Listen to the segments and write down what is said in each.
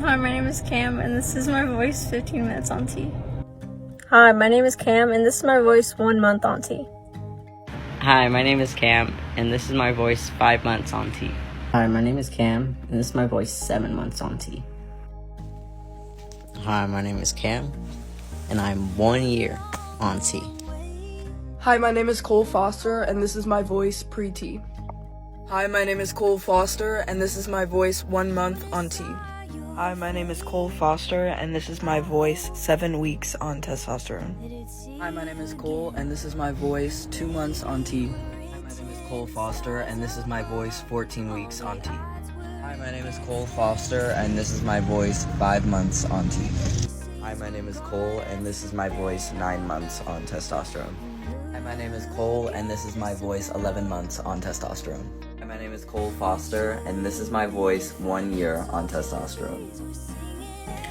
Hi, my name is Cam, and this is my voice 15 minutes on T. Hi, my name is Cam, and this is my voice 1 month on T. Hi, my name is Cam, and this is my voice 5 months on T. Hi, my name is Cam, and this is my voice 7 months on T. Hi, my name is Cam, and I'm 1 year on T. Hi, my name is Cole Foster, and this is my voice pre-T. Hi, my name is Cole Foster, and this is my voice 1 month on T. Hi, my name is Cole Foster, and this is my voice 7 weeks on testosterone. Hi, my name is Cole, and this is my voice 2 months on T. Hi, my name is Cole Foster, and this is my voice 14 weeks on T. Hi, my name is Cole Foster, and this is my voice 5 months on T. Hi, my name is Cole, and this is my voice 9 months on testosterone. Hi, my name is Cole, and this is my voice 11 months on testosterone. Hi, my name is Cole Foster, and this is my voice 1 year on testosterone.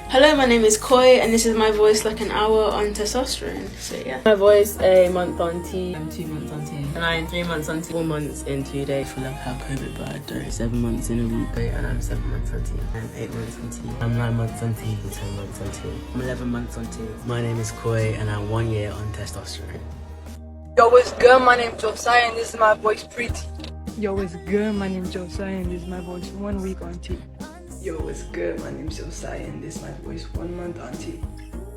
Hello, my name is Koi, and this is my voice like an hour on testosterone. So yeah. My voice a month on T. I'm 2 months on T. And I'm 3 months on T. 4 months in 2 days. I feel like how COVID bad. 7 months in a week. And I'm 7 months on T. I'm 8 months on T. I'm 9 months on T. I'm 10 months on T. I'm 11 months on T. My name is Koi, and I'm 1 year on testosterone. Yo, what's good? My name's Josiah, and this is my voice pre-T. Yo, what's good? My name's Josiah, and this is my voice 1 week on T. Yo, what's good? My name's Josiah, and this is my voice 1 month on T.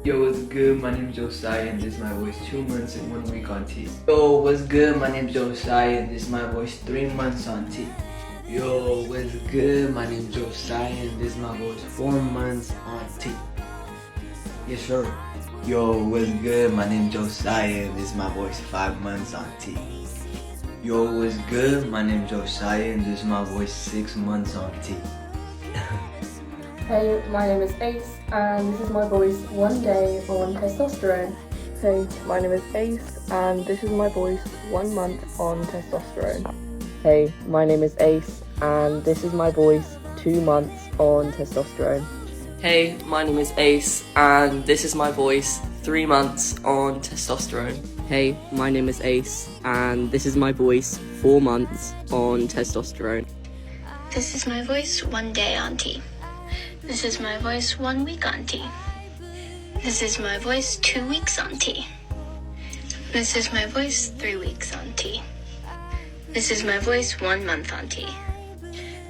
Yo, what's good? My name's Josiah, and this is my voice 2 months and 1 week on T. Yo, what's good? My name's Josiah, and this is my voice 3 months on T. Yo, what's good? My name's Josiah, and this is my voice 4 months on T. Yes, sir. Yo, what's good? My name's Josiah, and this is my voice 5 months on T. Yo, what's good? My name's Josiah, and this is my voice 6 months on T. Hey, my name is Ace, and this is my voice 1 day on testosterone. Hey, my name is Ace, and this is my voice 1 month on testosterone. Hey, my name is Ace, and this is my voice 2 months on testosterone. Hey, my name is Ace, and this is my voice 3 months on testosterone. Hey, my name is Ace, and this is my voice 4 months on testosterone. This is my voice 1 day on T. This is my voice 1 week on T. This is my voice 2 weeks on T. This is my voice 3 weeks on T. This is my voice 1 month on T.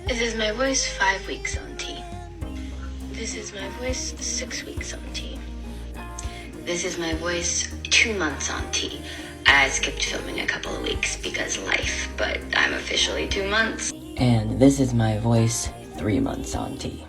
This is my voice 5 weeks on T. This is my voice 6 weeks on T. This is my voice 2 months on T. I skipped filming a couple of weeks because life, but I'm officially 2 months. And this is my voice 3 months on T.